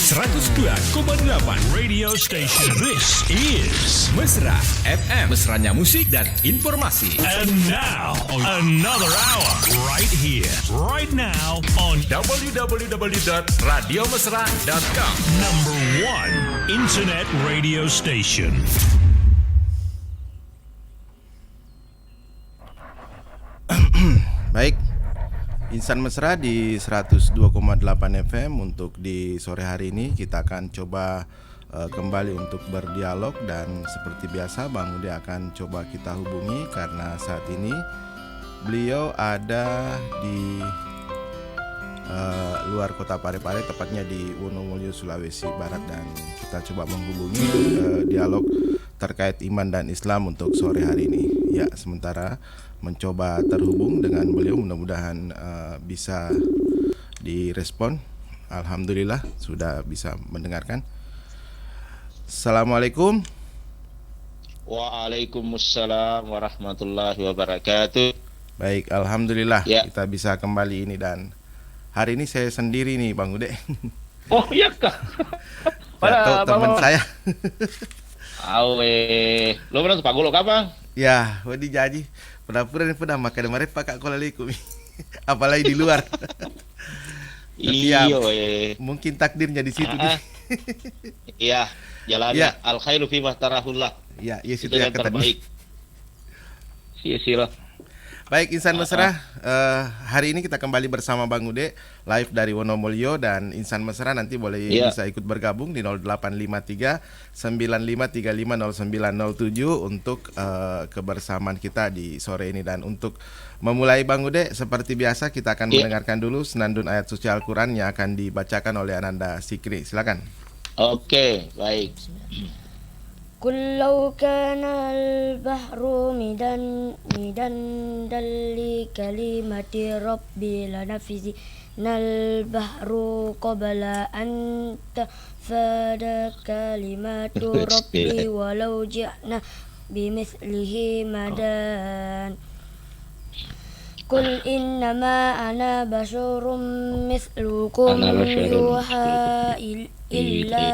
102,8 radio station. This is Mesra FM. Mesranya musik dan informasi. And now, another hour right here, right now on www.radiomesra.com. Number one internet radio station. Baik, Insan Mesra di 102,8 FM. Untuk di sore hari ini kita akan coba kembali untuk berdialog. Dan seperti biasa Bang Ude akan coba kita hubungi karena saat ini beliau ada di luar kota Parepare, tepatnya di Wonomulyo, Sulawesi Barat. Dan kita coba menghubungi dialog terkait iman dan Islam untuk sore hari ini. Ya, sementara mencoba terhubung dengan beliau, mudah-mudahan bisa direspon. Alhamdulillah sudah bisa mendengarkan. Assalamualaikum. Waalaikumsalam warahmatullahi wabarakatuh. Baik, alhamdulillah ya. Kita bisa kembali ini. Dan hari ini saya sendiri nih Bang Ude. Oh iya kah? Pada teman saya. Awe, lo pernah sepago lo kapan? Ya, wadi jadi. Pernah makan kemarin pakai kola likum. Apalagi di luar. Iya, mungkin takdirnya di situ. Iya, jalannya ya. Al khairu fi mahtarahullah. Ya, yes, itu yang terbaik. Sila. Baik, Insan Mesra, hari ini kita kembali bersama Bang Ude live dari Wonomulyo. Dan Insan Mesra nanti boleh bisa ikut bergabung di 0853 95350907 untuk kebersamaan kita di sore ini. Dan untuk memulai Bang Ude, seperti biasa kita akan mendengarkan dulu senandung ayat suci Al-Quran yang akan dibacakan oleh Ananda Sikri. Silakan. Oke, baik. قل لو كان البحر مدادا لكلمة ربي لنفذ البحر قبل أن تنفد كلمات ربي ولو جئنا بمثله مددا قل إنما أنا بشر مثلكم يوحى إلا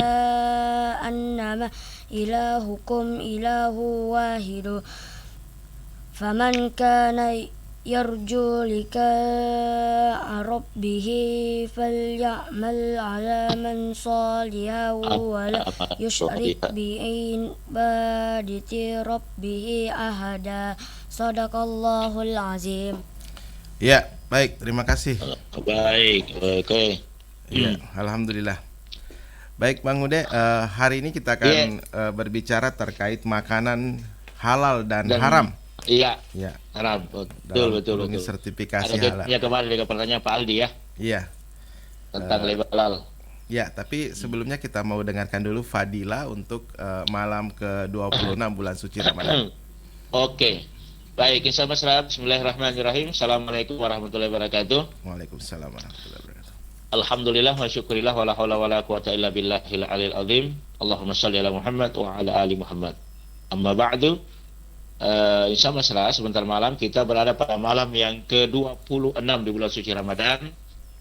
أنما إلهكم إله واحد فمن كان يرجو لقاء ربه فليعمل عملا صالحا ولا يشرك بعبادة ربه أحدا صدق الله العظيم. Ya, baik, terima kasih. Baik, oke. Ya, alhamdulillah. Baik Bang Ude, hari ini kita akan berbicara terkait makanan halal dan haram. Iya, ya. Haram, betul. Sertifikasi halal. Ya, kemarin juga pertanyaan Pak Aldi ya. Iya. Tentang label halal. Ya, tapi sebelumnya kita mau dengarkan dulu Fadila untuk malam ke-26 bulan suci Ramadan. Oke. Baik, Insan Mesra, bismillahirrahmanirrahim. Assalamualaikum warahmatullahi wabarakatuh. Waalaikumsalam warahmatullahi wabarakatuh. Alhamdulillah wa syukurillah wa la hawla wa la quwata illa billahil aliyil azim. Allahumma shalli ala Muhammad wa ala ali Muhammad. Amma ba'du. Insan Mesra, sebentar malam kita berada pada malam yang ke-26 di bulan suci Ramadan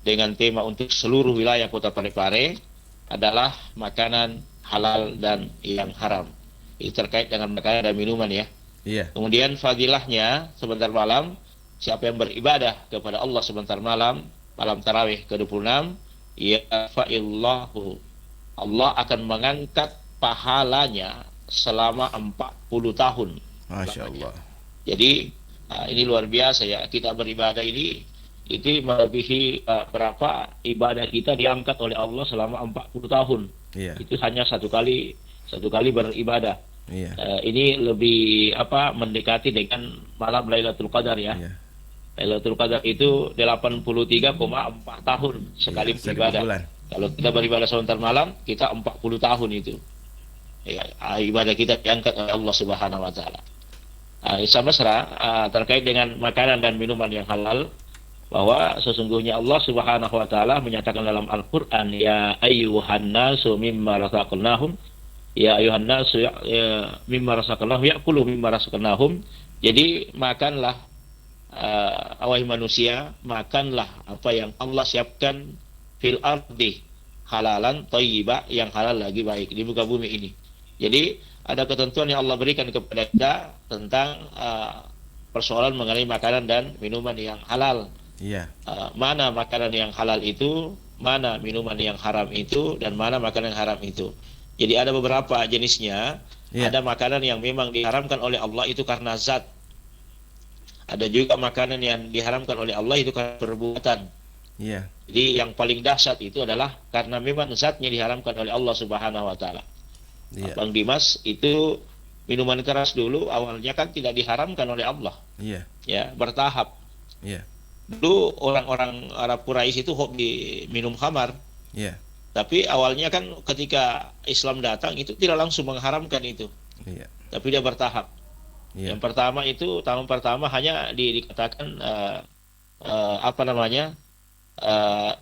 dengan tema untuk seluruh wilayah Kota Parepare adalah makanan halal dan yang haram. Ini terkait dengan makanan dan minuman ya. Iya. Kemudian fadilahnya sebentar malam, siapa yang beribadah kepada Allah sebentar malam tarawih ke-26, ya fa'illahu, Allah akan mengangkat pahalanya selama 40 tahun. Masya Allah. Jadi ini luar biasa ya, kita beribadah ini itu melebihi berapa ibadah kita diangkat oleh Allah selama 40 tahun. Iya. Itu hanya satu kali beribadah. Iya. Ini lebih mendekati dengan malam Lailatul Qadar ya. Iya. Lailatul Qadar itu 83,4 tahun sekali beribadah. Kalau kita beribadah sebentar malam, kita 40 tahun itu. Ya, ibadah kita diangkat oleh Allah Subhanahu wa taala. Insan Mesra, terkait dengan makanan dan minuman yang halal, bahwa sesungguhnya Allah Subhanahu wa taala menyatakan dalam Al-Qur'an, ya ayyuhan nasu mimma razaqnahum, ya ayyuhan nasu mimma razaqnahum ya'kulu mimma razaqnahum. Jadi makanlah wahai manusia, makanlah apa yang Allah siapkan fil ardi halalan thayyiba, yang halal lagi baik di muka bumi ini. Jadi ada ketentuan yang Allah berikan kepada kita tentang persoalan mengenai makanan dan minuman yang halal. Iya. Mana makanan yang halal itu, mana minuman yang haram itu, dan mana makanan yang haram itu. Jadi ada beberapa jenisnya. Ada makanan yang memang diharamkan oleh Allah itu karena zat. Ada juga makanan yang diharamkan oleh Allah itu karena perbuatan. Iya. Jadi yang paling dahsyat itu adalah karena memang zatnya diharamkan oleh Allah Subhanahu wa taala. Iya. Bang Dimas, itu minuman keras dulu awalnya kan tidak diharamkan oleh Allah. Iya. Ya, bertahap. Iya. Dulu orang-orang Arab Quraisy itu hobi minum khamar. Iya. Tapi awalnya kan ketika Islam datang itu tidak langsung mengharamkan itu. Iya. Tapi dia bertahap. Iya. Yang pertama itu tahun pertama hanya dikatakan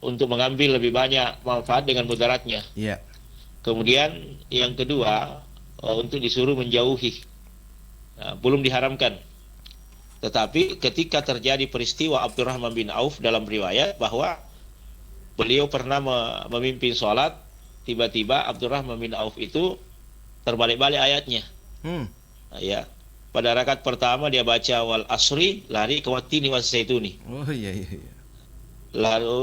untuk mengambil lebih banyak manfaat dengan mudaratnya. Iya. Kemudian yang kedua untuk disuruh menjauhi, belum diharamkan. Tetapi ketika terjadi peristiwa Abdurrahman bin Auf dalam riwayat bahwa beliau pernah memimpin sholat, tiba-tiba Abdurrahman bin Auf itu terbalik-balik ayatnya. Ya. Pada rakaat pertama dia baca wal asri, lari ke wattini was zaituni. Oh iya. Lalu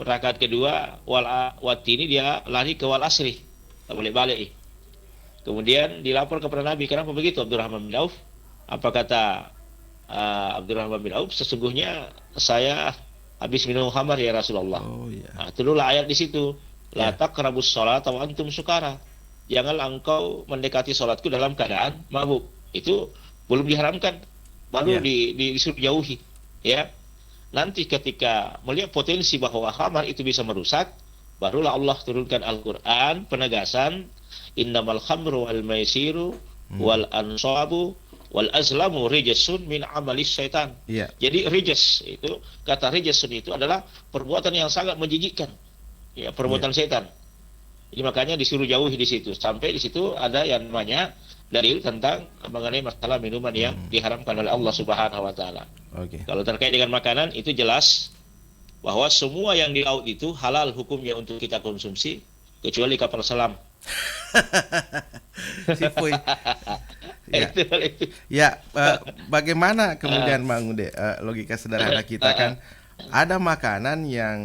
rakaat kedua wal wattini, dia lari ke wal asri. Balik-balik. Kemudian dilapor kepada Nabi, kenapa begitu Abdurrahman bin Auf? Apa kata Abdurrahman bin Auf? Sesungguhnya saya habis minum khamar ya Rasulullah. Oh iya. Nah, turunlah ayat di situ. La taqrabus sholata wa antum sukara. Janganlah engkau mendekati sholatku dalam keadaan mabuk. Itu belum diharamkan, baru disuruh jauhi. Ya. Nanti ketika melihat potensi bahwa khamar itu bisa merusak, barulah Allah turunkan Al-Quran penegasan innamal khamru wal maisiru wal ansabu wal azlamu rijsun min amalis syaitan. Jadi rijs itu, kata rijsun itu adalah perbuatan yang sangat menjijikkan. Ya, perbuatan setan. Jadi makanya disuruh jauhi di situ. Sampai di situ ada yang namanya dalil tentang mengenai masalah minuman yang diharamkan oleh Allah Subhanahu wa taala. Kalau terkait dengan makanan itu jelas bahwa semua yang di laut itu halal hukumnya untuk kita konsumsi kecuali kapal selam. Sipuy. Bagaimana kemudian Bang Ude, logika sederhana kita kan ada makanan yang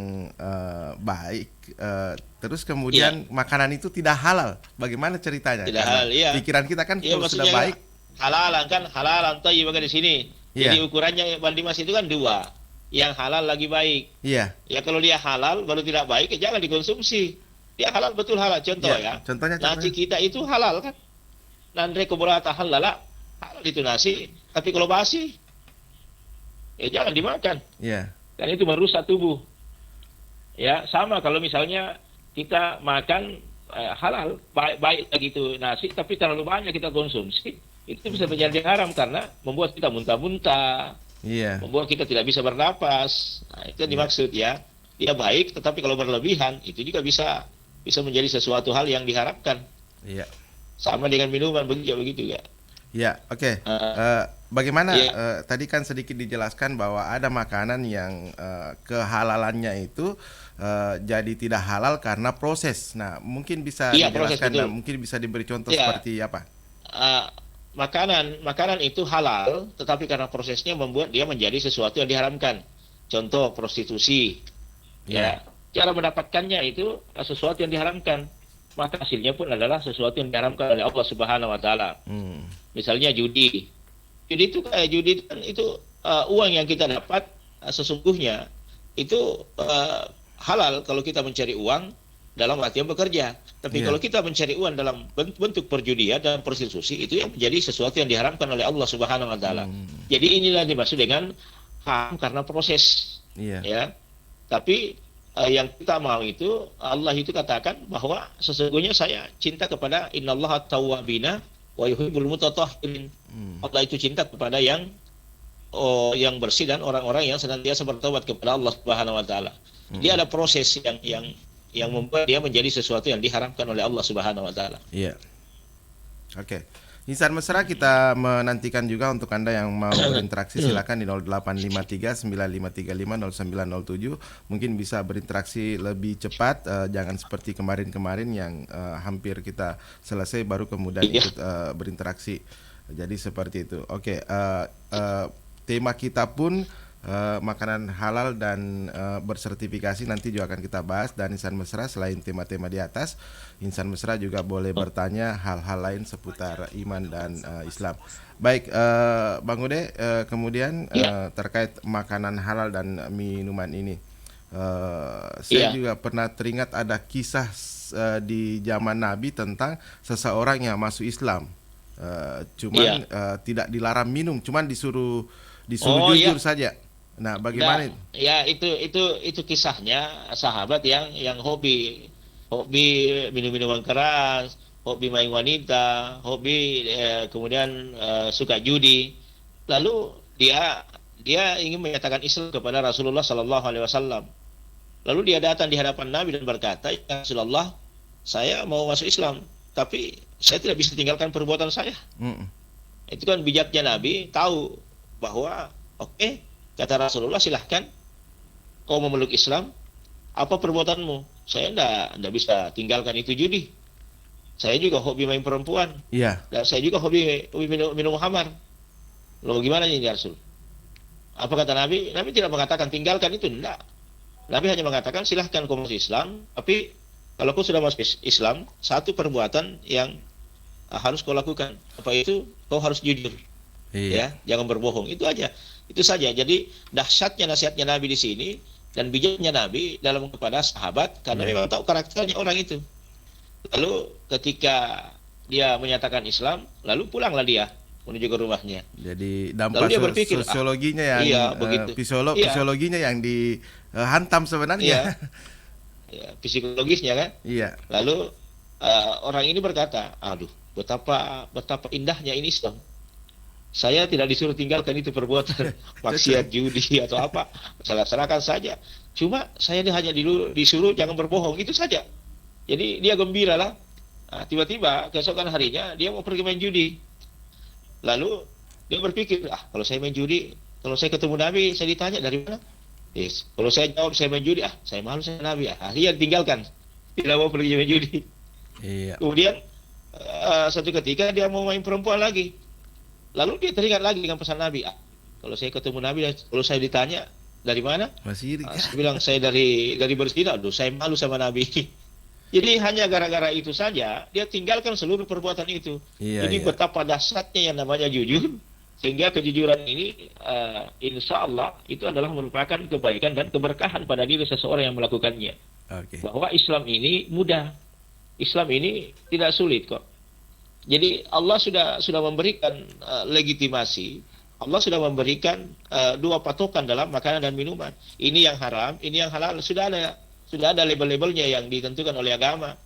baik, terus kemudian makanan itu tidak halal. Bagaimana ceritanya? Tidak halal, pikiran kita kan kalau sudah baik halalan thayyib di sini. Jadi ukurannya Bang Dimas itu kan dua. Yang halal lagi baik. Iya. Ya kalau dia halal baru tidak baik, jangan dikonsumsi. Dia halal betul halal. Contoh ya. Contohnya. Nasi kita itu halal kan? Nandre kuburata halala. Halal itu nasi. Tapi kalau basi, jangan dimakan. Iya. Dan itu merusak tubuh. Ya, sama kalau misalnya kita makan halal, baik lagi itu nasi, tapi terlalu banyak kita konsumsi, itu bisa menjadi haram karena membuat kita muntah-muntah. Iya. Membuat kita tidak bisa bernapas. Nah, itu yang dimaksud ya. Dia baik, tetapi kalau berlebihan itu juga bisa menjadi sesuatu hal yang diharapkan. Iya. Sama dengan minuman begitu ya. Ya, oke. Bagaimana tadi kan sedikit dijelaskan bahwa ada makanan yang kehalalannya itu jadi tidak halal karena proses. Nah, mungkin bisa dijelaskan dan mungkin bisa diberi contoh seperti apa? Makanan itu halal, tetapi karena prosesnya membuat dia menjadi sesuatu yang diharamkan. Contoh prostitusi. Ya, cara mendapatkannya itu sesuatu yang diharamkan. Maka hasilnya pun adalah sesuatu yang diharamkan oleh Allah Subhanahu wa taala. Misalnya judi. Judi itu kan uang yang kita dapat sesungguhnya itu halal kalau kita mencari uang dalam artian bekerja. Tapi kalau kita mencari uang dalam bentuk perjudian dan prostitusi, itu yang menjadi sesuatu yang diharamkan oleh Allah Subhanahu wa taala. Jadi inilah dimaksud dengan haram karena proses. Ya. Tapi yang kita mau itu, Allah itu katakan bahwa sesungguhnya saya cinta kepada innallaha tawwabina wa yuhibbul mutatahhirin. Allah itu cinta kepada yang bersih dan orang-orang yang senantiasa bertobat kepada Allah Subhanahu wa taala. Dia ada proses yang membuat dia menjadi sesuatu yang diharamkan oleh Allah Subhanahu wa taala. Iya. Oke. Insan Mesra, kita menantikan juga untuk Anda yang mau berinteraksi, silakan di 0853 9535 0907. Mungkin bisa berinteraksi lebih cepat, jangan seperti kemarin-kemarin yang hampir kita selesai baru kemudian ikut berinteraksi. Jadi seperti itu. Oke, tema kita pun makanan halal dan bersertifikasi nanti juga akan kita bahas. Dan Insan Mesra, selain tema-tema di atas, Insan Mesra juga boleh bertanya hal-hal lain seputar iman dan Islam. Baik, Bang Ude, kemudian terkait makanan halal dan minuman ini, saya juga pernah teringat ada kisah di zaman Nabi tentang seseorang yang masuk Islam, cuman tidak dilarang minum, cuman disuruh jujur saja. Nah, bagaimana? Ya, itu kisahnya sahabat yang hobi minum minuman keras, hobi main wanita, hobi kemudian suka judi. Lalu dia ingin menyatakan Islam kepada Rasulullah Sallallahu Alaihi Wasallam. Lalu dia datang di hadapan Nabi dan berkata, "Ya Rasulullah, saya mau masuk Islam, tapi saya tidak bisa tinggalkan perbuatan saya." Itu kan bijaknya Nabi, tahu bahwa oke, kata Rasulullah, silahkan kau memeluk Islam, apa perbuatanmu? Saya enggak bisa tinggalkan itu judi. Saya juga hobi main perempuan. Iya. Dan saya juga hobi minum khamar. Lalu gimana ini Rasul? Apa kata Nabi? Nabi tidak mengatakan tinggalkan itu, enggak. Nabi hanya mengatakan silahkan kau masuk Islam, tapi kalau kau sudah masuk Islam, satu perbuatan yang harus kau lakukan. Apa itu? Kau harus jujur. Ya, jangan berbohong. Itu aja. Itu saja. Jadi dahsyatnya nasihatnya Nabi di sini dan bijaknya Nabi dalam kepada sahabat, karena memang tahu karakternya orang itu. Lalu ketika dia menyatakan Islam, lalu pulanglah dia menuju ke rumahnya. Jadi dampak dia berpikir, sosiologinya yang psikologinya yang dihantam sebenarnya. Ya, psikologisnya kan. Iya. Lalu orang ini berkata, aduh, betapa indahnya ini Islam. Saya tidak disuruh tinggalkan itu perbuatan maksiat judi atau apa, serahkan saja. Cuma saya hanya disuruh jangan berbohong, itu saja. Jadi dia gembira lah. Nah, tiba-tiba keesokan harinya dia mau pergi main judi. Lalu dia berpikir, kalau saya main judi, kalau saya ketemu Nabi, saya ditanya dari mana? Kalau saya jawab saya main judi, saya malu saya Nabi. Akhirnya tinggalkan, tidak mau pergi main judi. Iya. Kemudian satu ketika dia mau main perempuan lagi. Lalu dia teringat lagi dengan pesan Nabi. Kalau saya ketemu Nabi, kalau saya ditanya dari mana? Masih saya bilang saya dari berzina. Aduh, saya malu sama Nabi. Jadi hanya gara-gara itu saja dia tinggalkan seluruh perbuatan itu. Jadi betapa dahsyatnya yang namanya jujur, sehingga kejujuran ini insya Allah itu adalah merupakan kebaikan dan keberkahan pada diri seseorang yang melakukannya. Bahwa Islam ini mudah, Islam ini tidak sulit kok. Jadi Allah sudah memberikan legitimasi, Allah sudah memberikan dua patokan dalam makanan dan minuman. Ini yang haram, ini yang halal. Sudah ada label-labelnya yang ditentukan oleh agama.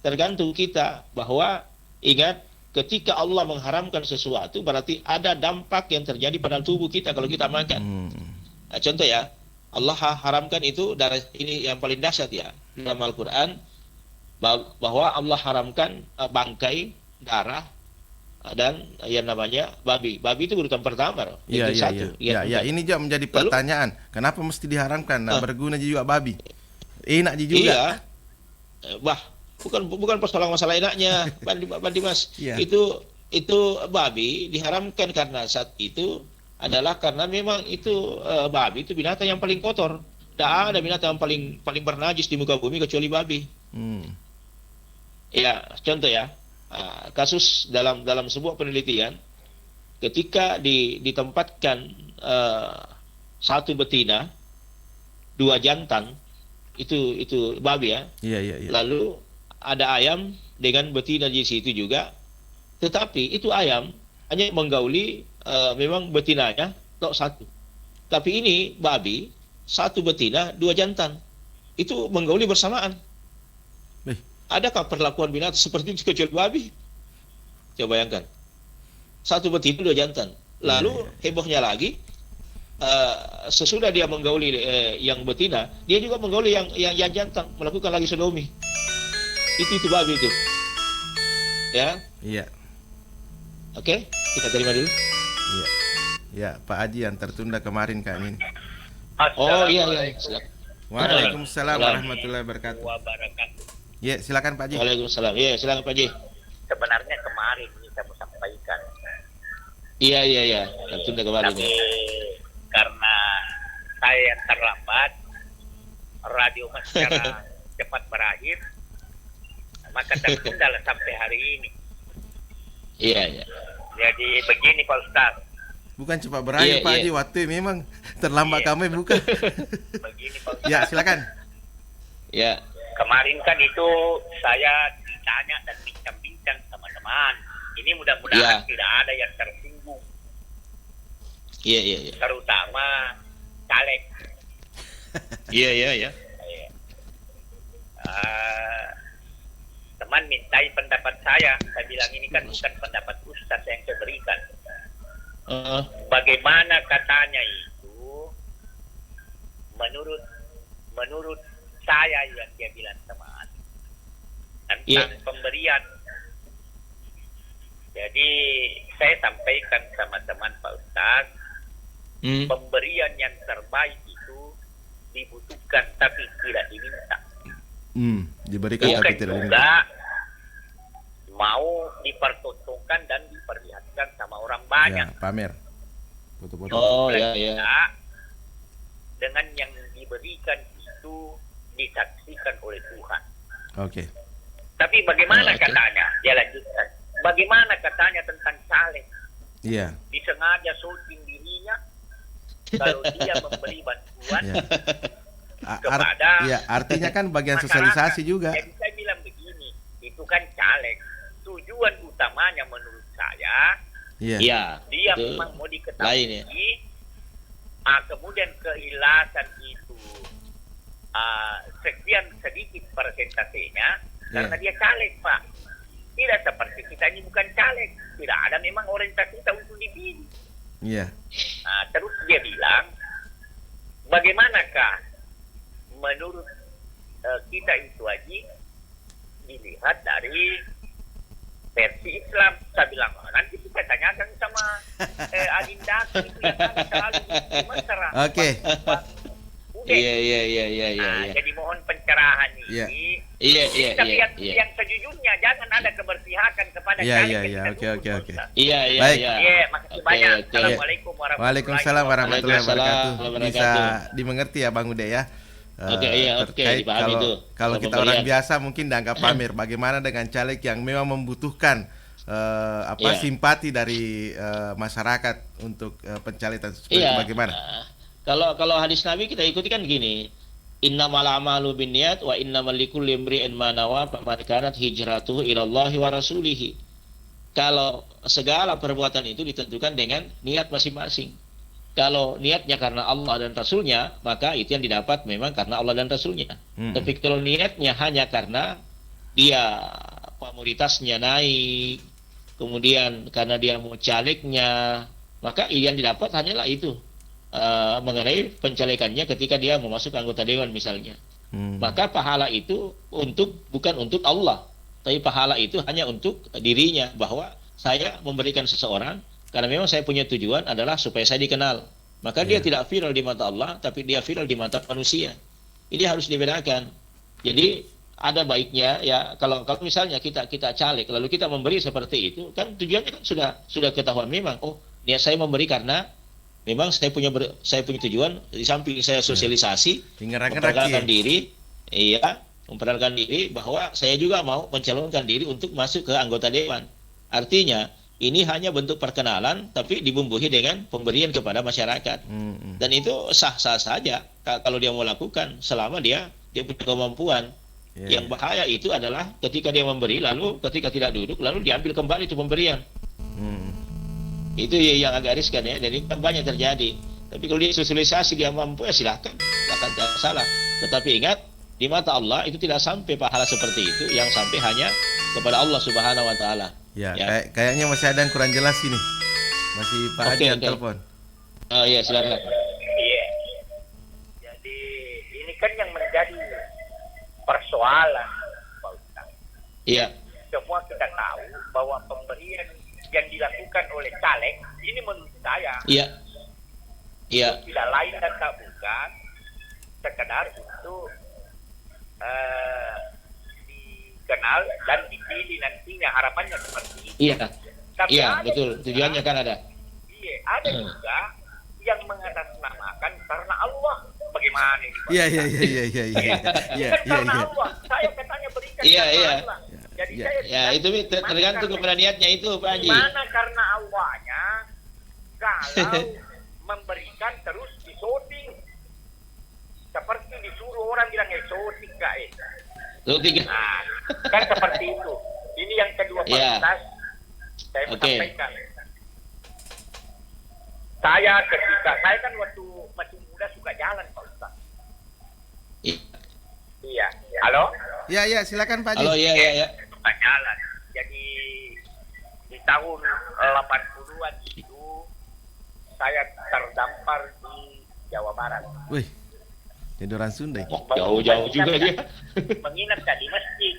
Tergantung kita bahwa ingat, ketika Allah mengharamkan sesuatu berarti ada dampak yang terjadi pada tubuh kita kalau kita makan. Nah, contoh ya, Allah haramkan itu, darah ini yang paling dahsyat ya dalam Al-Quran, bahwa Allah haramkan bangkai, darah, dan yang namanya babi. Babi itu urutan pertama. Iya. Ini juga menjadi pertanyaan. Kenapa mesti diharamkan? Berguna juga babi. Enak juga. Iya. Bukan persoalan masalah enaknya, Pak Dimas. Itu babi diharamkan karena saat itu adalah karena memang itu babi itu binatang yang paling kotor. Tidak ada binatang yang paling bernajis di muka bumi kecuali babi. Ya, contoh ya. Kasus dalam sebuah penelitian, ketika ditempatkan satu betina, dua jantan, itu babi ya. Iya. Lalu ada ayam dengan betina di situ juga, tetapi itu ayam hanya menggauli memang betinanya tok satu. Tapi ini babi, satu betina, dua jantan, itu menggauli bersamaan. Adakah perlakuan binatang seperti itu kecuali babi? Coba bayangkan. Satu betina, dua jantan. Lalu hebohnya lagi, sesudah dia menggauli yang betina, dia juga menggauli yang jantan, melakukan lagi sodomi. Itu babi itu. Ya. Iya. Oke, kita terima dulu. Iya. Ya, Pak Haji yang tertunda kemarin kan ini. Oh iya, silakan. Waalaikumsalam warahmatullahi wabarakatuh. Ya, silakan Pak Haji. Waalaikumsalam. Iya, silakan Pak Haji. Sebenarnya kemarin ini saya mau sampaikan. Iya. Tertunda kemarin. Tapi karena saya terlambat, radio secara cepat berakhir, maka tertunda sampai hari ini. Iya. Jadi begini Pak Ustaz. Bukan cepat berakhir Pak Haji, waktu memang terlambat kami bukan. Begini Pak Ustaz. Ya, silakan. Ya. Kemarin kan itu saya ditanya dan bincang-bincang sama teman. Ini mudah-mudahan tidak ada yang tersinggung. Iya. Terutama caleg. Iya. Teman mintai pendapat saya bilang ini kan bukan pendapat Ustaz yang saya berikan. Bagaimana katanya itu menurut saya yang dia bilang teman tentang pemberian. Jadi saya sampaikan sama teman Pak Ustaz, pemberian yang terbaik itu dibutuhkan tapi tidak diminta. Diberikan tapi tidak diminta. Juga mau dipertontonkan dan diperlihatkan sama orang banyak. Ya, pamer. Foto-foto. Oh iya. Dengan yang diberikan itu disaksikan oleh Tuhan. Oke. Tapi bagaimana katanya? Dia lanjutkan. Bagaimana katanya tentang caleg? Iya. Disengaja syuting dirinya kalau dia memberi bantuan kepada artinya kan bagian masyarakat. sosialisasi juga. Jadi saya bilang begini, itu kan caleg. Tujuan utamanya menurut saya, dia memang mau diketahui. Kemudian keikhlasan itu sekian sedikit persentasenya karena dia caleg, Pak. Tidak seperti kita ini bukan caleg, tidak ada memang orientasi kita untuk dipilih. Iya. Terus dia bilang, bagaimanakah menurut kita itu Haji dilihat dari versi Islam? Saya bilang nanti kita tanyakan sama Adinda itu yang ada selalu di Mesra. Oke. Iya. Jadi mohon pencerahan ini. Iya. Tapi yang sejujurnya jangan ada keberpihakan kepada caleg. Oke. Iya. Baik. Makasih banyak. Assalamualaikum Waalaikumsalam warahmatullahi wabarakatuh. Bisa dimengerti ya Bang Ude ya. Terkait kalau kita orang biasa mungkin dianggap pamer. Bagaimana dengan caleg yang memang membutuhkan simpati dari masyarakat untuk pencalekan seperti bagaimana? Kalau hadis Nabi kita ikuti kan gini, innamal a'malu binniyat wa innamal likulli imri'in ma nawa faman kanat hijratuhu ilallahi wa rasulih. Kalau segala perbuatan itu ditentukan dengan niat masing-masing. Kalau niatnya karena Allah dan Rasulnya, maka itu yang didapat memang karena Allah dan Rasulnya. Tapi kalau niatnya hanya karena dia komoditasnya naik, kemudian karena dia mau calegnya, maka yang didapat hanyalah itu. Mengenai pencalekannya ketika dia mau masuk anggota dewan misalnya. Maka pahala itu bukan untuk Allah, tapi pahala itu hanya untuk dirinya, bahwa saya memberikan seseorang karena memang saya punya tujuan adalah supaya saya dikenal. Maka dia tidak viral di mata Allah, tapi dia viral di mata manusia. Ini harus dibedakan. Jadi ada baiknya ya kalau misalnya kita caleg lalu kita memberi seperti itu, kan tujuannya kan sudah ketahuan memang. Oh, niat saya memberi karena memang saya punya tujuan, di samping saya sosialisasi, memperkenalkan diri bahwa saya juga mau mencalonkan diri untuk masuk ke anggota dewan. Artinya ini hanya bentuk perkenalan tapi dibumbui dengan pemberian kepada masyarakat. Dan itu sah-sah saja kalau dia mau lakukan selama dia punya kemampuan. Yang bahaya itu adalah ketika dia memberi lalu ketika tidak duduk lalu diambil kembali itu pemberian. Itu yang agak riskan ya, dan ini kan banyak terjadi. Tapi kalau dia sosialisasi dia mampu ya silahkan, akan tidak salah. Tetapi ingat, di mata Allah itu tidak sampai pahala seperti itu, yang sampai hanya kepada Allah Subhanahu Wa Taala. Ya. Kayaknya masih ada yang kurang jelas ini. Masih Pak Haji yang telepon. Oh iya, silakan. Iya. Jadi ini kan yang menjadi persoalan, Pak Ustaz. Iya. Semua kita tahu bahwa pemberian yang dilakukan oleh caleg ini menurut saya tidak lain dan tak bukan sekedar untuk dikenal dan dipilih nantinya, harapannya seperti itu. Tapi betul, tujuannya kan ada. Iya, ada juga yang mengatasnamakan karena Allah. Bagaimana ini? Iya. Karena Allah, saya katanya berikan karena Allah. Jadi itu tergantung kepada niatnya itu, Pak Haji. Gimana karena Allahnya kalau memberikan terus disoting, seperti disuruh orang bilang soting guys. Nah, kan seperti itu. Ini yang kedua kualitas saya sampaikan. Saya kan waktu masih muda suka jalan, Pak Ustaz. Iya. Halo? Iya, silakan Pak Haji. Halo, iya. Suka jalan. Jadi di tahun 80-an itu saya terdampar di Jawa Barat. Wih, jadi orang Sunda. Jauh-jauh juga dia. Menginap di masjid.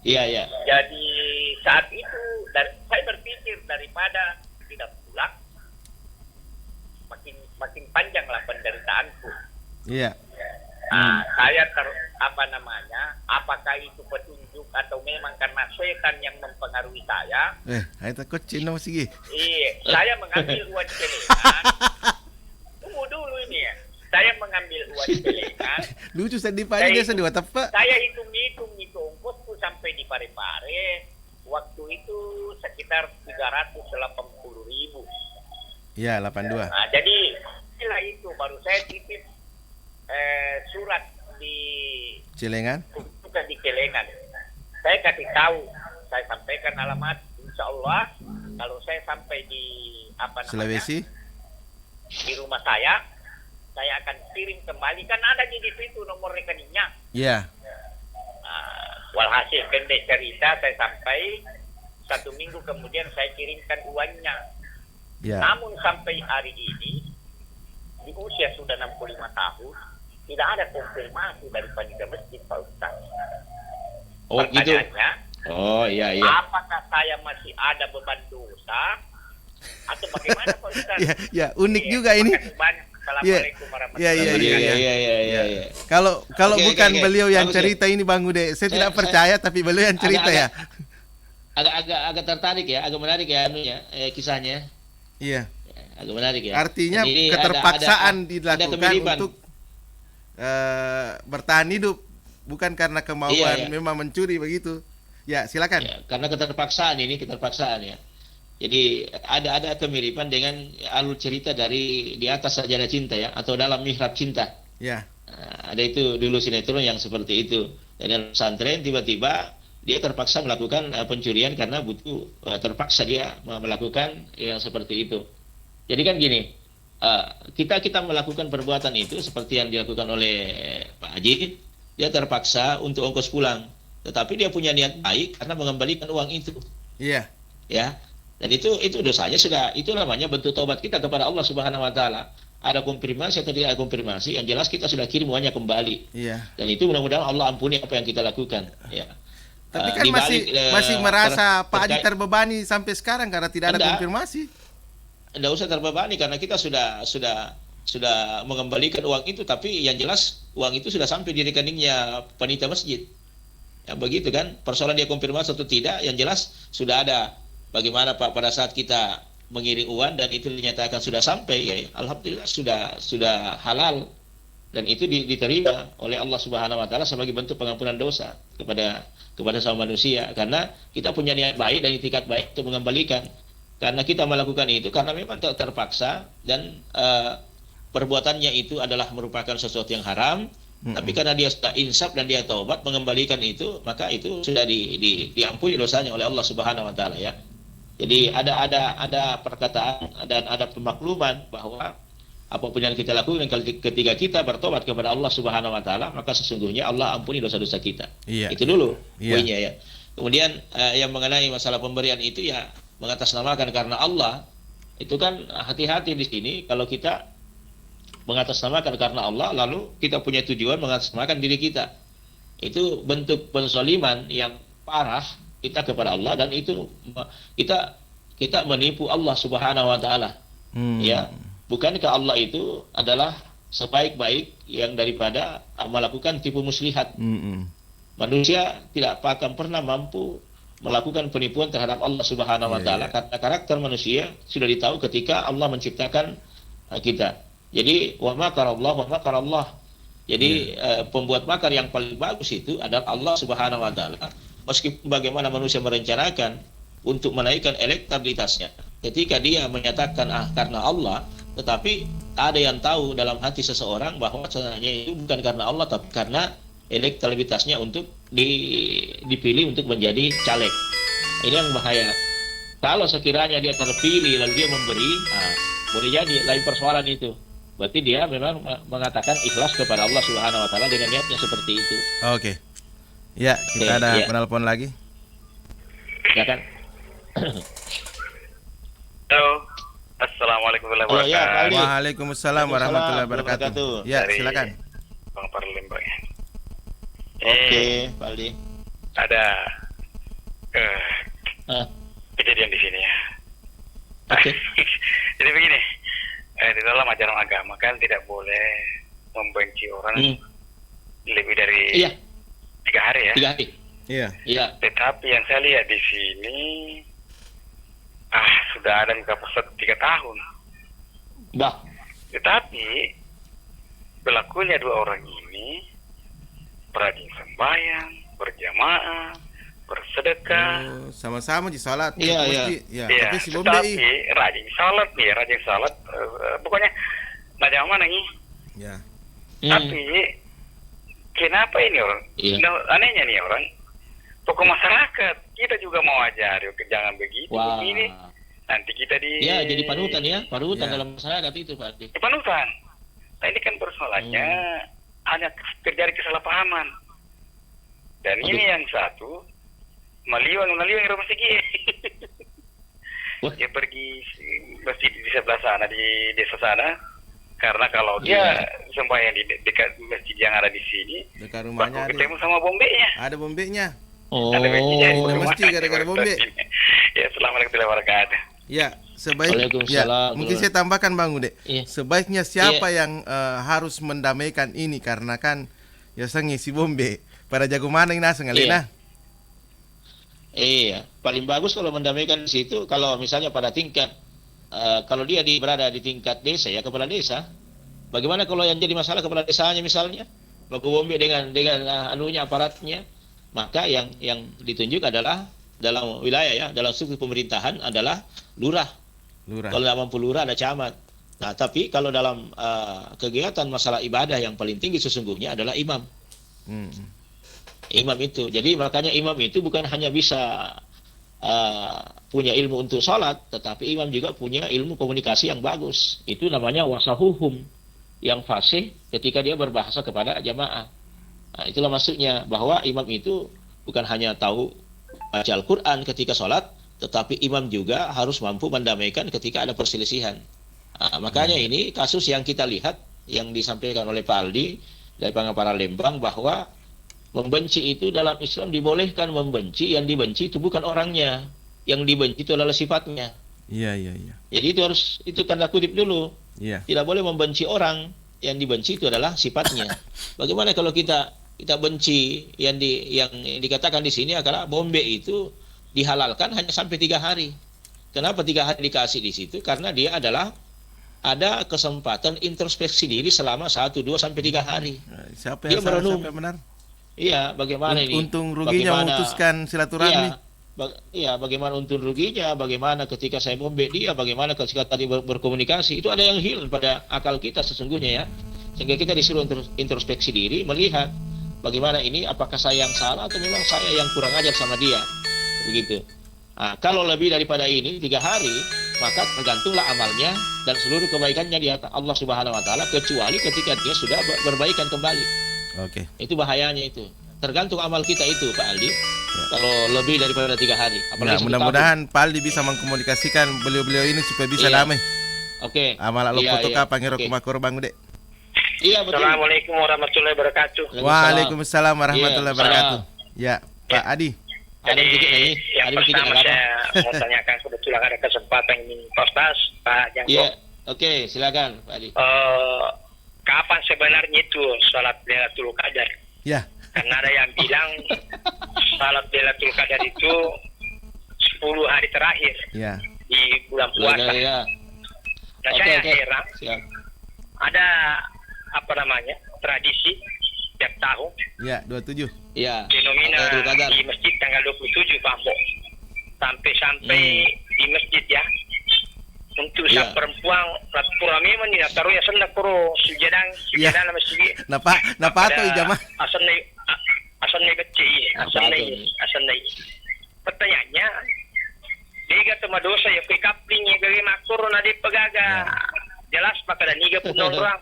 Iya. Jadi saat itu saya berpikir daripada tidak pulang, makin panjanglah penderitaanku. Iya. Nah, saya apakah itu petunjuk atau memang karena setan yang mempengaruhi saya? Saya takut Cina masih. Iya, saya mengambil uang celengan. Tunggu dulu ini ya. Saya mengambil uang celengan. Lucu sedih Pak Haji, sedih tepat. Saya hitung itu ongkosku sampai di Parepare. Waktu itu sekitar 380.000. Iya, 82. Nah, jadi inilah itu baru saya titip surat di Celengan. bukan di Celengan. Saya kasih tahu, saya sampaikan alamat. Insya Allah kalau saya sampai di Sulawesi, di rumah saya akan kirim kembali, kan ada di situ nomor rekeningnya. Iya. Walhasil pendek cerita, saya sampai 1 minggu kemudian saya kirimkan uangnya. Ya. Namun sampai hari ini di usia sudah 65 tahun tidak ada konfirmasi dari panitia masjid, Pak Ustaz. Pertanyaannya, iya. apakah saya masih ada beban dosa atau bagaimana, Pak Ustaz? Ya, unik juga ini. Assalamualaikum warahmatullahi wabarakatuh. Iya. Kalau bukan beliau yang cerita ini Bang Ude, saya tidak percaya, tapi beliau yang cerita ya. Agak tertarik ya, agak menarik ya kisahnya. Iya. Agak menarik ya. Artinya keterpaksaan dilakukan untuk bertahan hidup, bukan karena kemauan memang mencuri begitu. Ya, silakan. Ya, karena keterpaksaan ya. Jadi ada kemiripan dengan alur cerita dari Di Atas Sajadah Cinta ya, atau Dalam Mihrab Cinta. Ya. Ada itu dulu sinetron yang seperti itu. Dan pesantren tiba-tiba dia terpaksa melakukan pencurian karena butuh, terpaksa dia melakukan yang seperti itu. Jadi kan gini, kita melakukan perbuatan itu seperti yang dilakukan oleh Pak Haji, dia terpaksa untuk ongkos pulang, tetapi dia punya niat baik karena mengembalikan uang itu. Iya. Ya. Dan itu dosanya sudah, itu namanya bentuk taubat kita kepada Allah Subhanahu wa taala. Ada konfirmasi atau tidak ada konfirmasi, yang jelas kita sudah kirim uangnya kembali. Iya. Dan itu mudah-mudahan Allah ampuni apa yang kita lakukan, ya. Tapi kan masih merasa Pak Haji terbebani sampai sekarang karena tidak ada konfirmasi. Tidak usah terbebani karena kita sudah mengembalikan uang itu, tapi yang jelas uang itu sudah sampai di rekeningnya panitia masjid. Ya begitu kan? Persoalan dia konfirmasi atau tidak, yang jelas sudah ada. Bagaimana Pak pada saat kita mengirim uang dan itu dinyatakan sudah sampai, ya alhamdulillah sudah halal dan itu diterima oleh Allah Subhanahu wa taala sebagai bentuk pengampunan dosa kepada sama manusia, karena kita punya niat baik dan itikat baik untuk mengembalikan. Karena kita melakukan itu karena memang terpaksa dan perbuatannya itu adalah merupakan sesuatu yang haram, tapi karena dia sudah insaf dan dia taubat mengembalikan itu, maka itu sudah diampuni dosanya oleh Allah Subhanahu wa taala ya. Jadi ada perkataan dan ada pemakluman bahwa apapun yang kita lakukan ketika kita bertobat kepada Allah Subhanahu wa taala, maka sesungguhnya Allah ampuni dosa-dosa kita. Iya. Itu dulu poinnya ya. Kemudian yang mengenai masalah pemberian itu ya mengatasnamakan karena Allah, itu kan hati-hati di sini kalau kita mengatasnamakan karena Allah lalu kita punya tujuan mengatasnamakan diri kita. Itu bentuk penzaliman yang parah kita kepada Allah, dan itu kita menipu Allah Subhanahu wa taala. Ya, bukankah Allah itu adalah sebaik-baik yang daripada melakukan tipu muslihat. Manusia tidak akan pernah mampu melakukan penipuan terhadap Allah Subhanahu wa taala karena karakter manusia sudah ditahu ketika Allah menciptakan kita. Jadi wa makarallah. Jadi pembuat makar yang paling bagus itu adalah Allah Subhanahu wa taala. Meskipun bagaimana manusia merencanakan untuk menaikkan elektabilitasnya, ketika dia menyatakan karena Allah, tetapi ada yang tahu dalam hati seseorang bahwa sebenarnya itu bukan karena Allah, tapi karena elektabilitasnya untuk dipilih untuk menjadi caleg. Ini yang bahaya. Kalau sekiranya dia terpilih lalu dia memberi, boleh jadi lain persoalan itu. Berarti dia memang mengatakan ikhlas kepada Allah Subhanahu wa taala dengan niatnya seperti itu. Oke. Ya, kita ada penelpon lagi. Ya kan? Halo. Assalamualaikum warahmatullahi wabarakatuh. Waalaikumsalam warahmatullahi wabarakatuh. Ya, silakan. Bang Parlembang. Oke, Pak Aldi. Ada kejadian di sini ya. Oke. Jadi begini, di dalam ajaran agama kan tidak boleh membenci orang lebih dari 3 hari ya. 3 hari. Iya. Tetapi yang saya lihat di sini, sudah ada muka pusat 3 tahun. Bah. Tetapi berlakunya 2 orang ini rajin sembahyang, berjamaah, bersedekah, sama-sama di salat. Iya. Tapi si Bombe rajin salat, pokoknya macam mana nih? Ya. Tapi kenapa ini orang? Anehnya nih orang, tokoh masyarakat kita juga mau ajari, jangan begitu begini. Nanti kita jadi panutan dalam masyarakat itu Pak. Panutan. Nah ini kan persoalannya hanya terjadi kesalahpahaman. Dan ini yang satu meliwang rumah segi. Dia pergi masjid di sebelah sana, di desa sana. Karena kalau dia sembahyang di dekat masjid yang ada di sini, dekat rumahnya ketemu sama bombenya. Ada bombenya. Ada bombenya. Mesti gara-gara bombe. Ya, assalamualaikum warahmatullahi wabarakatuh. Ya, mungkin saya tambahkan Bang Ude. Sebaiknya siapa yang harus mendamaikan ini, karena kan ya sangi si bombe pada jago mana ini nasa ngalina. Iya, paling bagus kalau mendamaikan di situ kalau misalnya pada tingkat kalau dia berada di tingkat desa, ya kepala desa. Bagaimana kalau yang jadi masalah kepala desanya misalnya, baku bombe dengan anunya aparatnya, maka yang ditunjuk adalah dalam wilayah dalam struktur pemerintahan adalah lurah. Kalau tidak mampu lurah ada camat. Nah, tapi kalau dalam kegiatan masalah ibadah yang paling tinggi sesungguhnya adalah imam. Imam itu. Jadi makanya imam itu bukan hanya bisa punya ilmu untuk sholat, tetapi imam juga punya ilmu komunikasi yang bagus. Itu namanya wasahuhum, yang fasih ketika dia berbahasa kepada jamaah. Nah, itulah maksudnya bahwa imam itu bukan hanya tahu baca Al-Quran ketika sholat, tetapi imam juga harus mampu mendamaikan ketika ada perselisihan. Nah, makanya ini kasus yang kita lihat yang disampaikan oleh Pak Aldi dari Pangapara Lembang, bahwa membenci itu dalam Islam dibolehkan membenci, yang dibenci itu bukan orangnya, yang dibenci itu adalah sifatnya. Iya. Jadi itu tanda kutip dulu. Tidak boleh membenci orang, yang dibenci itu adalah sifatnya. Bagaimana kalau kita benci yang dikatakan di sini adalah bombe itu dihalalkan hanya sampai 3 hari. Kenapa 3 hari dikasih di situ? Karena dia adalah ada kesempatan introspeksi diri selama 1, 2 sampai 3 hari. Siapa yang salah, siapa yang benar? Iya, bagaimana ini? Untung ruginya memutuskan silaturahmi. Bagaimana untung ruginya? Bagaimana ketika saya bombe dia? Bagaimana ketika tadi berkomunikasi? Itu ada yang hilang pada akal kita sesungguhnya ya. Sehingga kita disuruh introspeksi diri, melihat bagaimana ini, apakah saya yang salah atau memang saya yang kurang ajar sama dia, begitu. Nah, kalau lebih daripada ini 3 hari, maka tergantunglah amalnya dan seluruh kebaikannya di Allah Subhanahu Wa Taala, kecuali ketika dia sudah berbaikan kembali. Oke. Itu bahayanya itu. Tergantung amal kita itu, Pak Aldi. Kalau lebih daripada 3 hari. Mudah-mudahan Pak Aldi bisa mengkomunikasikan beliau-beliau ini supaya bisa damai. Oke. Amal lo fotoka pangiro kumakor Bang Ude. Iya, betul. Assalamualaikum warahmatullahi wabarakatuh. Waalaikumsalam warahmatullahi wabarakatuh. Ya, Pak Adi. Jadi yang pertama saya mau tanyakan, kebetulan ada kesempatan ini Pak Ustaz, Pak Jangko. Iya, oke, silakan Pak Adi. Kapan sebenarnya itu salat Lailatul Qadar? Ya. Karena ada yang bilang salat Lailatul Qadar itu 10 hari terakhir di bulan puasa. Ya. Nah, saya heran. Ada tradisi tiap tahun. Ya, 27. Ya. Fenomena di masjid tanggal 27 Pak Mbok. Sampai di masjid ya. Untuk sang perempuan pura memang ni taruh ya sendak puro sujudang dalam masjid. Napa atau ijamah? Asan naik asan naik. Pertanyaannya, dia kata dosa ya ke kapling ya gari maktur na di pegaga. Jelas maka ada 30 orang.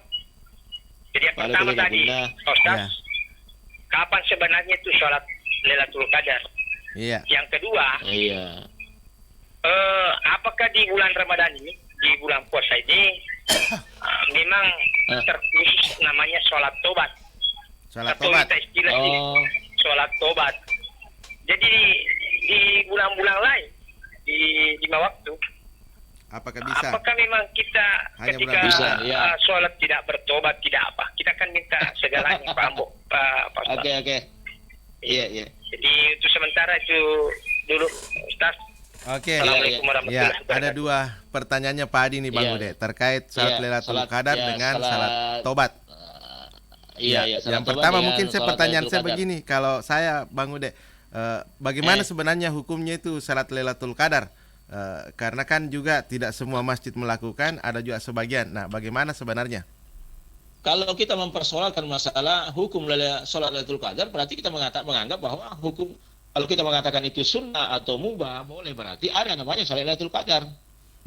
Jadi yang pertama tadi, Ustaz, kapan sebenarnya itu sholat Lailatul Qadar? Iya. Yang kedua, apakah di bulan Ramadan ini, di bulan puasa ini, memang terkhusus namanya sholat tobat? Sholat tobat. Kita istilah ini, sholat tobat. Jadi di bulan-bulan lain, di 5 waktu, apakah bisa? Apakah memang kita hanya ketika sholat tidak bertobat, tidak apa? Kita akan minta segalanya, Pak Ambo, Pak Ustaz. Oke. Iya. Jadi itu sementara itu dulu, Ustaz. Oke. Assalamualaikum warahmatullahi wabarakatuh. Ada 2 pertanyaannya Pak Adi nih Bang Ude terkait salat Lailatul Qadar dengan salat tobat. Yang pertama mungkin pertanyaan saya begini, kalau saya Bang Ude, bagaimana sebenarnya hukumnya itu salat Lailatul Qadar? Karena kan juga tidak semua masjid melakukan, ada juga sebagian. Nah, bagaimana sebenarnya? Kalau kita mempersoalkan masalah hukum sholat Lailatul Qadar, berarti kita menganggap bahwa hukum, kalau kita mengatakan itu sunnah atau mubah, boleh, berarti ada namanya sholat Lailatul Qadar.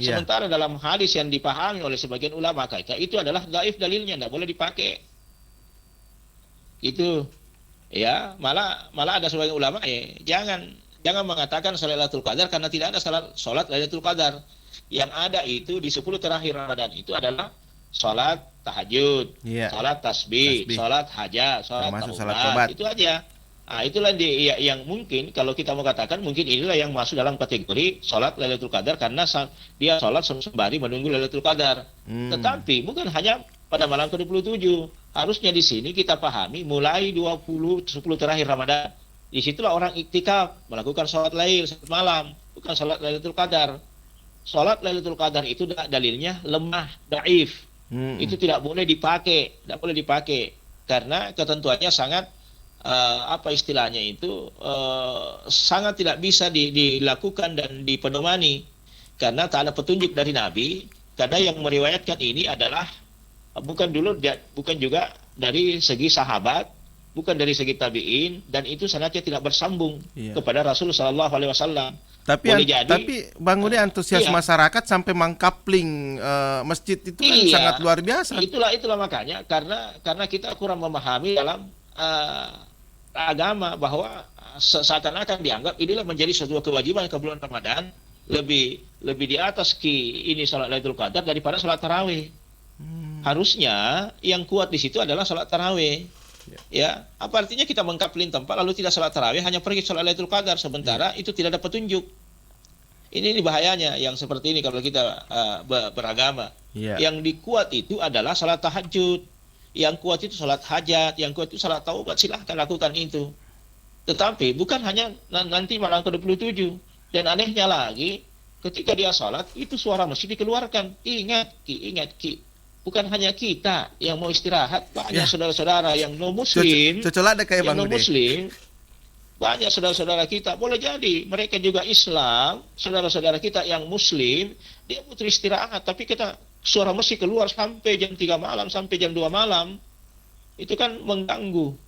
Sementara dalam hadis yang dipahami oleh sebagian ulama itu adalah dhaif dalilnya, tidak boleh dipakai. Itu ya, malah ada sebagian ulama jangan mengatakan sholat Lailatul Qadar karena tidak ada sholat Lailatul Qadar. Yang ada itu di 10 terakhir Ramadan itu adalah sholat tahajud, sholat tasbih, sholat hajat, sholat tobat. Itu aja. Nah, itulah yang mungkin kalau kita mau katakan mungkin inilah yang masuk dalam kategori sholat Lailatul Qadar karena dia sholat sembari menunggu Lailatul Qadar. Tetapi bukan hanya pada malam ke-27. Harusnya di sini kita pahami mulai 10 terakhir Ramadan. Di situlah orang iktikaf, melakukan sholat lail, sholat malam, bukan sholat Lailatul Qadar. Sholat Lailatul Qadar itu dalilnya lemah, dhaif. Itu tidak boleh dipakai, karena ketentuannya sangat sangat tidak bisa dilakukan dan dipedomani, karena tak ada petunjuk dari Nabi. Karena yang meriwayatkan ini adalah bukan juga dari segi sahabat, bukan dari segi tabi'in, dan itu sangatnya tidak bersambung kepada Rasulullah SAW. Tapi Bang Ude, antusias masyarakat sampai mengkapling masjid itu kan sangat luar biasa. Itulah makanya karena kita kurang memahami dalam agama bahwa seakan-akan dianggap inilah menjadi suatu kewajiban ke bulan Ramadan lebih di atas ini salat Lailatul Qadar daripada salat tarawih. Harusnya yang kuat di situ adalah salat tarawih. Ya, apa artinya kita mengkapling tempat lalu tidak salat tarawih, hanya pergi salat Lailatul Qadar, sementara itu tidak ada petunjuk. Ini bahayanya yang seperti ini kalau kita beragama. Yang dikuat itu adalah salat tahajud, yang kuat itu salat hajat, yang kuat itu salat taubat, silahkan lakukan itu. Tetapi bukan hanya nanti malam ke-27. Dan anehnya lagi, ketika dia salat itu suara masjid dikeluarkan. Ingat Ki. Bukan hanya kita yang mau istirahat, banyak saudara-saudara yang non-muslim, banyak saudara-saudara kita, boleh jadi mereka juga Islam, saudara-saudara kita yang muslim, dia butuh istirahat, tapi kita suara masjid keluar sampai jam 3 malam, sampai jam 2 malam, itu kan mengganggu.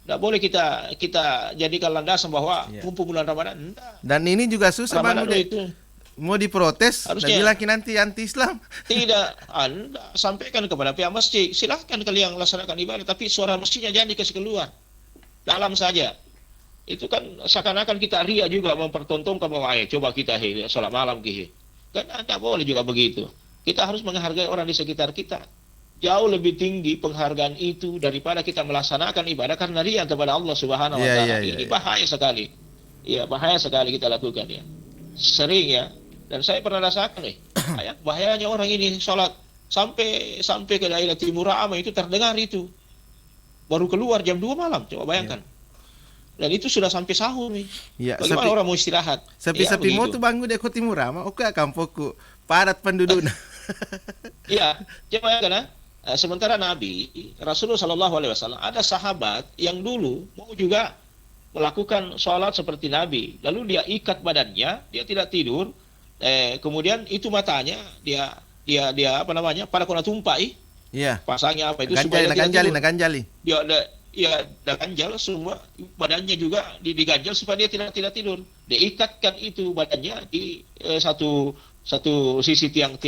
Tidak boleh kita jadikan landasan bahwa mumpung bulan Ramadan. Dan ini juga susah Bang Ude. Mau diprotes, harusnya lagi nanti anti-Islam. Tidak, Anda sampaikan kepada pihak masjid, silahkan kalian laksanakan ibadah, tapi suara masjidnya jangan dikasih keluar. Dalam saja. Itu kan seakan-akan kita ria juga mempertontonkan bahwa coba kita sholat malam kan tidak boleh juga begitu. Kita harus menghargai orang di sekitar kita. Jauh lebih tinggi penghargaan itu daripada kita melaksanakan ibadah karena ria kepada Allah Subhanahu wa taala. Ini bahaya sekali. ya bahaya sekali kita lakukan ya. Sering ya. Dan saya pernah rasakan bahayanya orang ini sholat sampai ke daerah Timur Ama itu terdengar itu. Baru keluar jam 2 malam, coba bayangkan. Dan itu sudah sampai sahur nih. Ya, bagaimana orang mau istirahat? Sepi-sepi mau tuh bangun dek Timur Ama, oke kampoku padat penduduk. Iya, coba bayangkan sementara Nabi Rasulullah SAW ada sahabat yang dulu mau juga melakukan sholat seperti Nabi, lalu dia ikat badannya, dia tidak tidur, kemudian itu matanya dia apa namanya, pada kena tumpai, pasangnya apa itu supaya ganjali. Dia ada ganjal semua badannya juga diganjal supaya dia tidak tidur. Diikatkan itu badannya di satu sisi tiang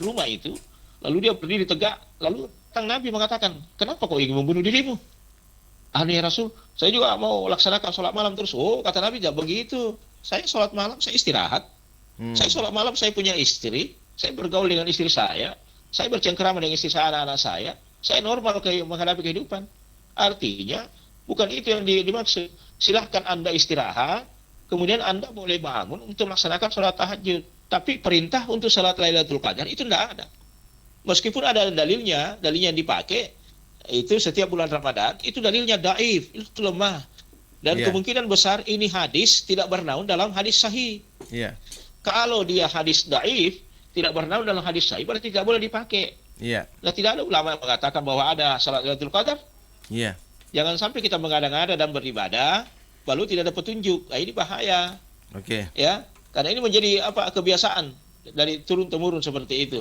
rumah itu, lalu dia berdiri tegak, lalu Nabi mengatakan, kenapa kau ingin membunuh dirimu? Ya Rasul, saya juga mau laksanakan sholat malam terus. Oh, kata Nabi, tidak begitu. Saya sholat malam, saya istirahat. Saya sholat malam, saya punya istri. Saya bergaul dengan istri saya. Saya bercengkerama dengan istri saya, anak-anak saya normal menghadapi kehidupan. Artinya, bukan itu yang dimaksud. Silahkan Anda istirahat, kemudian Anda boleh bangun untuk melaksanakan sholat tahajud. Tapi perintah untuk sholat Lailatul Qadar itu tidak ada. Meskipun ada dalilnya yang dipakai, itu setiap bulan Ramadan, itu dalilnya daif, itu lemah. Dan kemungkinan besar ini hadis tidak bernaung dalam hadis sahih. Kalau dia hadis daif, tidak bernaung dalam hadis sahih, berarti tidak boleh dipakai. Nah, tidak ada ulama yang mengatakan bahwa ada salat Lailatul Qadar. Jangan sampai kita mengada-ngada dan beribadah, lalu tidak ada petunjuk. Nah, ini bahaya. Ya, karena ini menjadi kebiasaan dari turun-temurun seperti itu.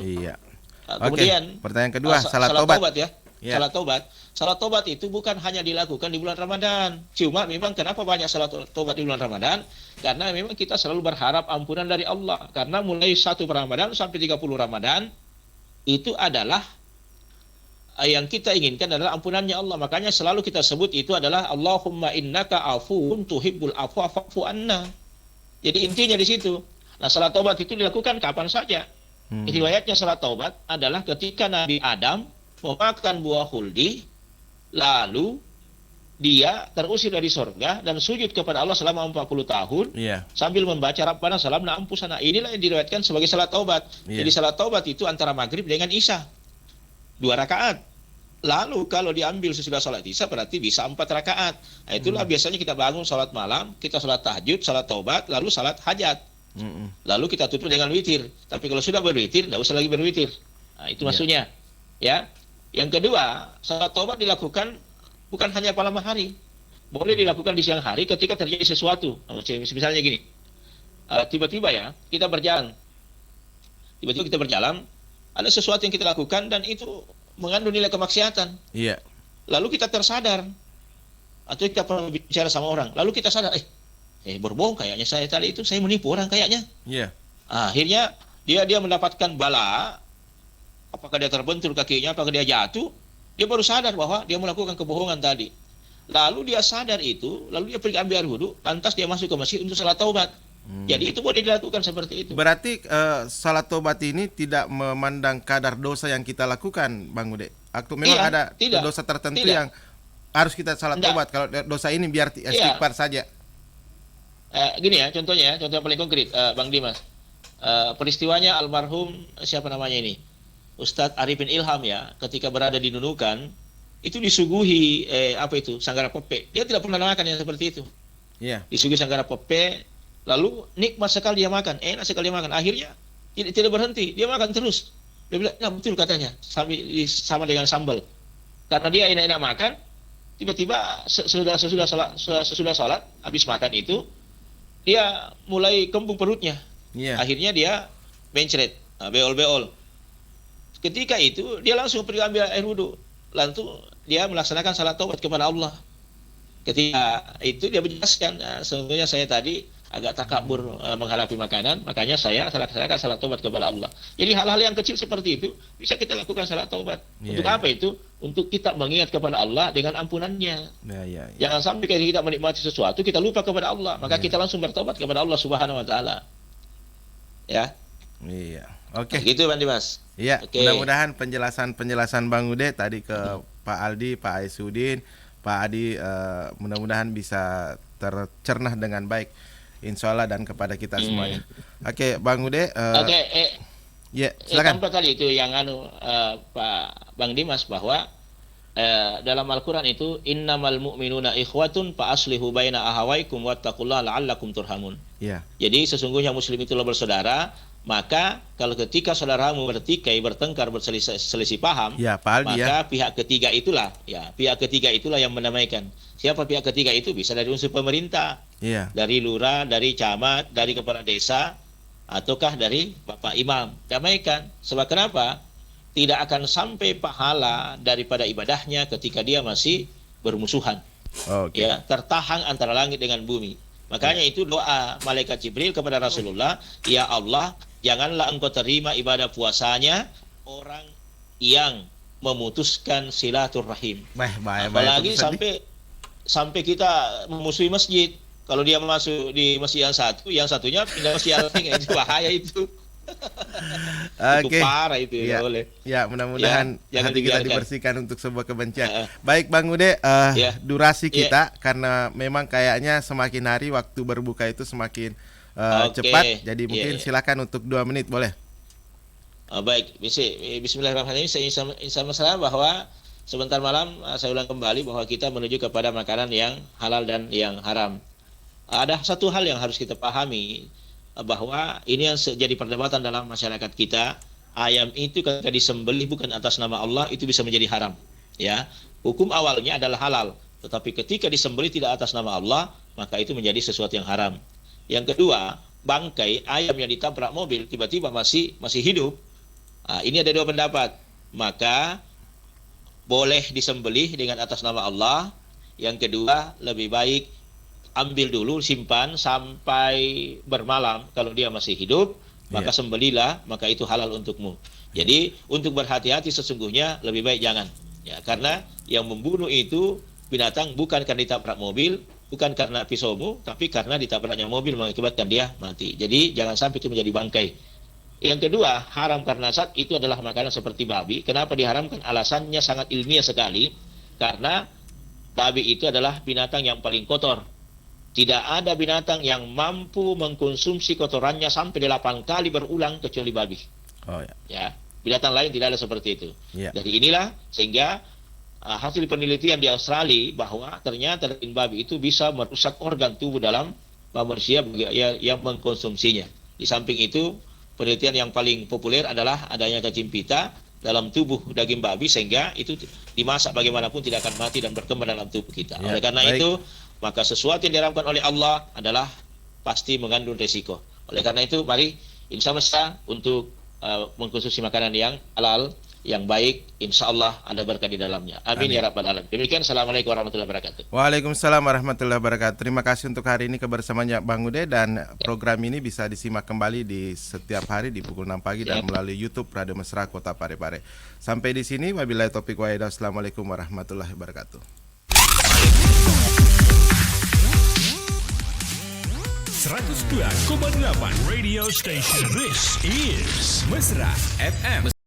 Kemudian pertanyaan kedua, salat tobat ya. Salat tobat itu bukan hanya dilakukan di bulan Ramadan. Cuma memang kenapa banyak salat tobat di bulan Ramadan? Karena memang kita selalu berharap ampunan dari Allah. Karena mulai 1 Ramadan sampai 30 Ramadan itu adalah yang kita inginkan adalah ampunannya Allah. Makanya selalu kita sebut itu adalah Allahumma innaka afuwun tuhibbul afwa fa'fu anna. Jadi intinya di situ. Nah, salat tobat itu dilakukan kapan saja. Riwayatnya salat tobat adalah ketika Nabi Adam memakan buah khuldi, lalu dia terusir dari sorga dan sujud kepada Allah selama 40 tahun sambil membaca Rabbana salamna ampusana. Inilah yang diriwayatkan sebagai salat taubat. Jadi salat taubat itu antara maghrib dengan isya, 2 rakaat. Lalu kalau diambil sesudah salat isya berarti bisa 4 rakaat. Nah, itulah biasanya kita bangun salat malam, kita salat tahajud, salat taubat, lalu salat hajat. Lalu kita tutup dengan witir. Tapi kalau sudah berwitir, tidak usah lagi berwitir. Nah, itu maksudnya. Ya. Yang kedua, salat taubat dilakukan bukan hanya malam hari. Boleh dilakukan di siang hari ketika terjadi sesuatu. Misalnya gini, tiba-tiba ya, kita berjalan. Tiba-tiba kita berjalan, ada sesuatu yang kita lakukan dan itu mengandung nilai kemaksiatan. Lalu kita tersadar. Atau kita pernah bicara sama orang. Lalu kita sadar, berbohong kayaknya saya tadi itu, saya menipu orang kayaknya. Akhirnya dia mendapatkan bala. Apakah dia terbentur kakinya, apakah dia jatuh, dia baru sadar bahwa dia melakukan kebohongan tadi. Lalu dia sadar itu, lalu dia pergi ambil air wudhu, lantas dia masuk ke masjid untuk salat taubat. Jadi itu boleh dilakukan seperti itu. Berarti salat taubat ini tidak memandang kadar dosa yang kita lakukan, Bang Ude. Atau memang ada dosa tertentu yang harus kita salat taubat. Kalau dosa ini biar istighfar saja. Gini ya, contohnya contoh yang paling konkret, Bang Dimas. Peristiwanya almarhum siapa namanya ini? Ustadz Arifin Ilham ya, ketika berada di Nunukan, itu disuguhi sanggara pepe. Dia tidak pernah makan yang seperti itu. Disuguhi sanggara pepe, lalu nikmat sekali dia makan, enak sekali dia makan. Akhirnya tidak berhenti, dia makan terus. Dia bilang, nah, betul katanya, sama dengan sambal. Karena dia enak-enak makan, tiba-tiba sesudah sholat, habis makan itu, dia mulai kembung perutnya. Akhirnya dia mencret, beol-beol. Ketika itu dia langsung pergi ambil air wudhu, lalu dia melaksanakan salat taubat kepada Allah. Ketika itu dia menjelaskan, sebetulnya saya tadi agak takabur menghadapi makanan, makanya saya laksanakan salat taubat kepada Allah. Jadi hal-hal yang kecil seperti itu bisa kita lakukan salat taubat. Untuk apa itu? Untuk kita mengingat kepada Allah dengan ampunannya. Jangan sampai kita menikmati sesuatu kita lupa kepada Allah, maka kita langsung bertobat kepada Allah Subhanahu Wa Taala. Ya. Oke. Gitu Bang Dimas. Mudah-mudahan penjelasan Bang Ude tadi ke Pak Aldi, Pak Aisudin, Pak Adi, mudah-mudahan bisa tercerna dengan baik. insya Allah dan kepada kita semuanya. Oke, Bang Ude. Ya, silakan. Tanpa tadi itu yang Pak Bang Dimas bahwa dalam Al-Quran itu innamal mu'minuna ikhwatun fa aslihu baina ahawaikum wattaqullaha la'allakum turhamun. Ya. Jadi sesungguhnya muslim itulah bersaudara, maka kalau ketika saudaramu bertikai, bertengkar, berselisih paham, ya, maka pihak ketiga itulah yang mendamaikan. Siapa pihak ketiga itu? Bisa dari unsur pemerintah, dari lurah, dari camat, dari kepala desa, ataukah dari Bapak Imam. Damaikan. Sebab kenapa? Tidak akan sampai pahala daripada ibadahnya ketika dia masih bermusuhan. Ya, tertahan antara langit dengan bumi. Makanya itu doa malaikat Jibril kepada Rasulullah, ya Allah, janganlah engkau terima ibadah puasanya orang yang memutuskan silaturahim. Apalagi sampai kita memusuhi masjid. Kalau dia masuk di masjid yang satu, yang satunya pindah masjid yang lain, itu bahaya itu. Itu parah itu ya, boleh. Ya, mudah-mudahan hati kita dibersihkan untuk sebuah kebencian. Baik Bang Ude, durasi kita karena memang kayaknya semakin hari waktu berbuka itu semakin cepat. Jadi mungkin silakan untuk 2 menit boleh. Baik, bismillahirrahmanirrahim. Saya ingin masalah bahwa sebentar malam saya ulang kembali bahwa kita menuju kepada makanan yang halal dan yang haram. Ada satu hal yang harus kita pahami, bahwa ini yang jadi perdebatan dalam masyarakat kita. Ayam itu ketika disembelih bukan atas nama Allah itu bisa menjadi haram. Ya, hukum awalnya adalah halal, tetapi ketika disembelih tidak atas nama Allah maka itu menjadi sesuatu yang haram. Yang kedua, bangkai ayam yang ditabrak mobil tiba-tiba masih hidup. Ini ada 2 pendapat. Maka boleh disembelih dengan atas nama Allah. Yang kedua, lebih baik ambil dulu, simpan sampai bermalam. Kalau dia masih hidup, maka sembelilah, maka itu halal untukmu. Jadi untuk berhati-hati sesungguhnya lebih baik jangan. Ya, karena yang membunuh itu binatang bukan karena ditabrak mobil, bukan karena pisaumu, tapi karena ditabraknya mobil mengakibatkan dia mati. Jadi jangan sampai itu menjadi bangkai. Yang kedua, haram karena zat itu adalah makanan seperti babi. Kenapa diharamkan? Alasannya sangat ilmiah sekali. Karena babi itu adalah binatang yang paling kotor. Tidak ada binatang yang mampu mengkonsumsi kotorannya sampai 8 kali berulang kecuali babi. Ya, binatang lain tidak ada seperti itu. Dari inilah sehingga hasil penelitian di Australia bahwa ternyata daging babi itu bisa merusak organ tubuh dalam manusia yang mengkonsumsinya. Di samping itu, penelitian yang paling populer adalah adanya cacing pita dalam tubuh daging babi sehingga itu dimasak bagaimanapun tidak akan mati dan berkembang dalam tubuh kita. Oleh karena itu, maka sesuatu yang diharamkan oleh Allah adalah pasti mengandung resiko. Oleh karena itu, mari insya-Allah untuk mengkonsumsi makanan yang halal, yang baik, insya Allah ada berkah di dalamnya. Amin ya rabbal alamin. Demikian, assalamualaikum warahmatullahi wabarakatuh. Waalaikumsalam warahmatullahi wabarakatuh. Terima kasih untuk hari ini kebersamaannya Bang Ude, dan program ini bisa disimak kembali di setiap hari di pukul 6 pagi dan melalui YouTube Radio Mesra Kota Parepare. Sampai di sini, wabillahi taufiq wa hidayah. Assalamualaikum warahmatullahi wabarakatuh. 102,8 Radio Station. This is Mesra FM.